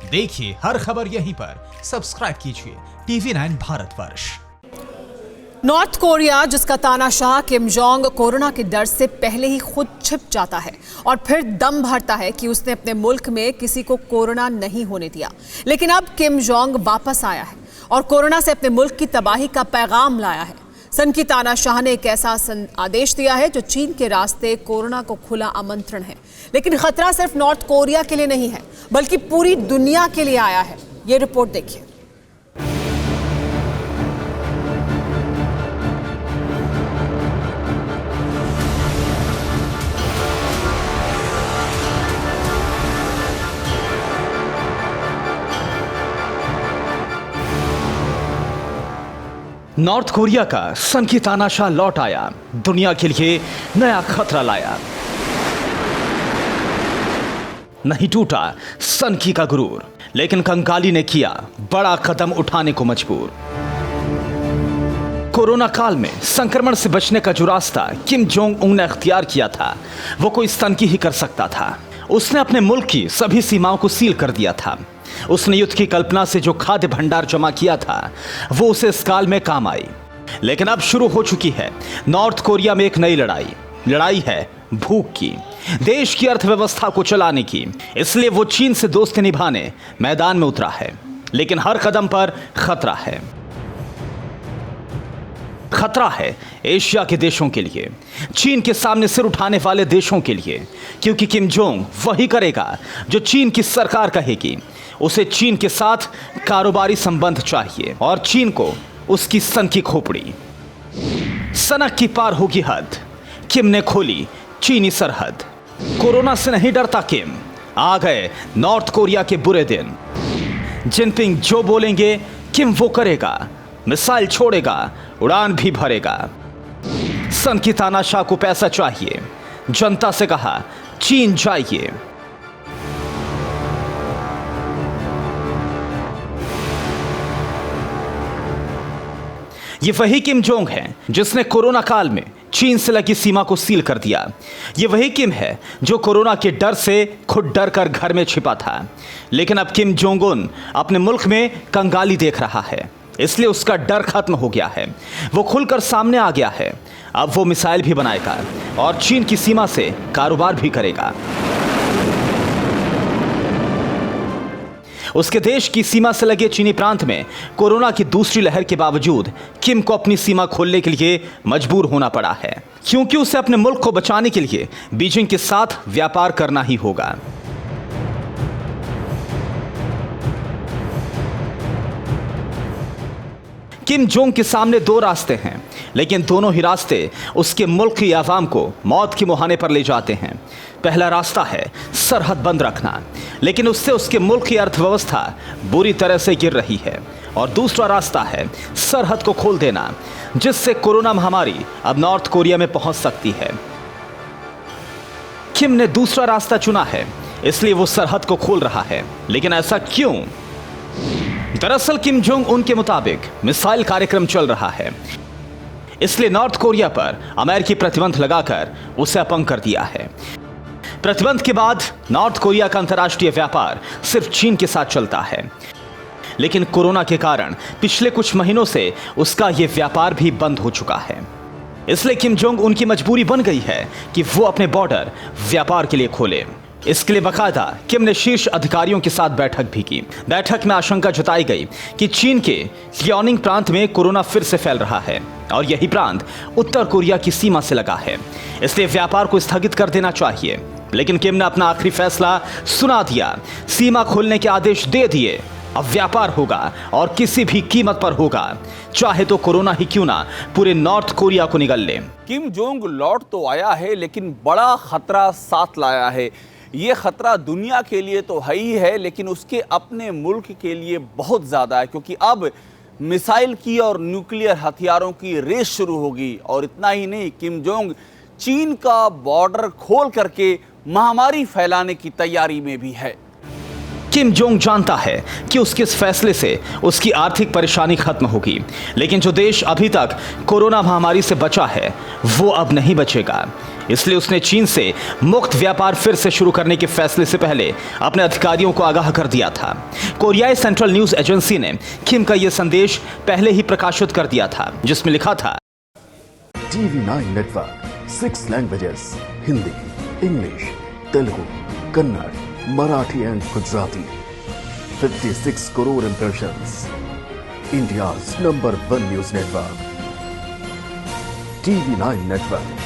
देखिए हर खबर यहीं पर, सब्सक्राइब कीजिए TV9 भारतवर्ष। नॉर्थ कोरिया, जिसका तानाशाह किम जोंग कोरोना के डर से पहले ही खुद छिप जाता है और फिर दम भरता है कि उसने अपने मुल्क में किसी को कोरोना नहीं होने दिया, लेकिन अब किम जोंग वापस आया है और कोरोना से अपने मुल्क की तबाही का पैगाम लाया है। सन की तानाशाह ने एक ऐसा आदेश दिया है जो चीन के रास्ते कोरोना को खुला आमंत्रण है, लेकिन खतरा सिर्फ नॉर्थ कोरिया के लिए नहीं है बल्कि पूरी दुनिया के लिए आया है। ये रिपोर्ट देखिए। नॉर्थ कोरिया का सन की तानाशाह लौट आया, दुनिया के लिए नया खतरा लाया। नहीं टूटा सन की का गुरूर, लेकिन कंगाली ने किया बड़ा कदम उठाने को मजबूर। कोरोना काल में संक्रमण से बचने का जो रास्ता किम जोंग उंग ने अख्तियार किया था, वो कोई सन की ही कर सकता था। उसने अपने मुल्क की सभी सीमाओं को सील कर दिया था। उसने युद्ध की कल्पना से जो खाद्य भंडार जमा किया था, वो उसे इस काल में काम आई। लेकिन अब शुरू हो चुकी है नॉर्थ कोरिया में एक नई लड़ाई है भूख की, देश की अर्थव्यवस्था को चलाने की। इसलिए वो चीन से दोस्ती निभाने मैदान में उतरा है, लेकिन हर कदम पर खतरा है। खतरा है एशिया के देशों के लिए, चीन के सामने सिर उठाने वाले देशों के लिए, क्योंकि किम जोंग वही करेगा जो चीन की सरकार कहेगी। उसे चीन के साथ कारोबारी संबंध चाहिए और चीन को उसकी सन की खोपड़ी। सनक की पार होगी हद, किम ने खोली चीनी सरहद। कोरोना से नहीं डरता किम, आ गए नॉर्थ कोरिया के बुरे दिन। जिनपिंग जो बोलेंगे किम वो करेगा, मिसाइल छोड़ेगा, उड़ान भी भरेगा। सन की तानाशाह को पैसा चाहिए, जनता से कहा चीन जाइए। ये वही किम जोंग है जिसने कोरोना काल में चीन से लगी सीमा को सील कर दिया। ये वही किम है जो कोरोना के डर से खुद डर कर घर में छिपा था। लेकिन अब किम जोंग उन अपने मुल्क में कंगाली देख रहा है, इसलिए उसका डर खत्म हो गया है। वो खुलकर सामने आ गया है। अब वो मिसाइल भी बनाएगा और चीन की सीमा से कारोबार भी करेगा। उसके देश की सीमा से लगे चीनी प्रांत में कोरोना की दूसरी लहर के बावजूद किम को अपनी सीमा खोलने के लिए मजबूर होना पड़ा है, क्योंकि उसे अपने मुल्क को बचाने के लिए बीजिंग के साथ व्यापार करना ही होगा। किम जोंग के सामने दो रास्ते हैं, लेकिन दोनों ही रास्ते उसके मुल्क की आवाम को मौत के मुहाने पर ले जाते हैं। पहला रास्ता है सरहद बंद रखना, लेकिन उससे उसके मुल्क की अर्थव्यवस्था बुरी तरह से गिर रही है। और दूसरा रास्ता है सरहद को खोल देना, जिससे कोरोना महामारी अब नॉर्थ कोरिया में पहुंच सकती है। किम ने दूसरा रास्ता चुना है, इसलिए वो सरहद को खोल रहा है। लेकिन ऐसा क्यों? दरअसल किम जोंग उन के मुताबिक मिसाइल कार्यक्रम चल रहा है, इसलिए नॉर्थ कोरिया पर अमेरिकी प्रतिबंध लगाकर उसे अपंग कर दिया है। प्रतिबंध के बाद नॉर्थ कोरिया का अंतर्राष्ट्रीय व्यापार सिर्फ चीन के साथ चलता है, लेकिन कोरोना के कारण पिछले कुछ महीनों से उसका यह व्यापार भी बंद हो चुका है। इसलिए किम जोंग उनकी मजबूरी बन गई है कि वो अपने बॉर्डर व्यापार के लिए खोले। इसके लिए बाकायदा किम ने शीर्ष अधिकारियों के साथ बैठक भी की। बैठक में आशंका जताई गई कि चीन के लियोनिंग प्रांत में कोरोना फिर से फैल रहा है और यही प्रांत उत्तर कोरिया की सीमा से लगा है, इसलिए व्यापार को स्थगित कर देना चाहिए। लेकिन किम ने अपना आखिरी फैसला सुना दिया, सीमा खोलने के आदेश दे दिए। अब व्यापार होगा और किसी भी कीमत पर होगा, चाहे तो कोरोना ही क्यों ना पूरे नॉर्थ कोरिया को निगल ले। किम जोंग लौट तो आया है, लेकिन बड़ा खतरा साथ लाया है। ये खतरा दुनिया के लिए तो है ही है, लेकिन उसके अपने मुल्क के लिए बहुत ज़्यादा है, क्योंकि अब मिसाइल की और न्यूक्लियर हथियारों की रेस शुरू होगी। और इतना ही नहीं, किम जोंग चीन का बॉर्डर खोल करके महामारी फैलाने की तैयारी में भी है। किम जोंग जानता है कि उसके इस फैसले से उसकी आर्थिक परेशानी खत्म होगी, लेकिन जो देश अभी तक कोरोना महामारी से बचा है वो अब नहीं बचेगा। इसलिए उसने चीन से मुक्त व्यापार फिर से शुरू करने के फैसले से पहले अपने अधिकारियों को आगाह कर दिया था। कोरियाई सेंट्रल न्यूज एजेंसी ने किम का यह संदेश पहले ही प्रकाशित कर दिया था, जिसमें लिखा था, TV9 network 6 languages Hindi, English, Telugu, Kannada, Marathi and Gujarati. 56 crore impressions. India's number 1 news network TV9 network.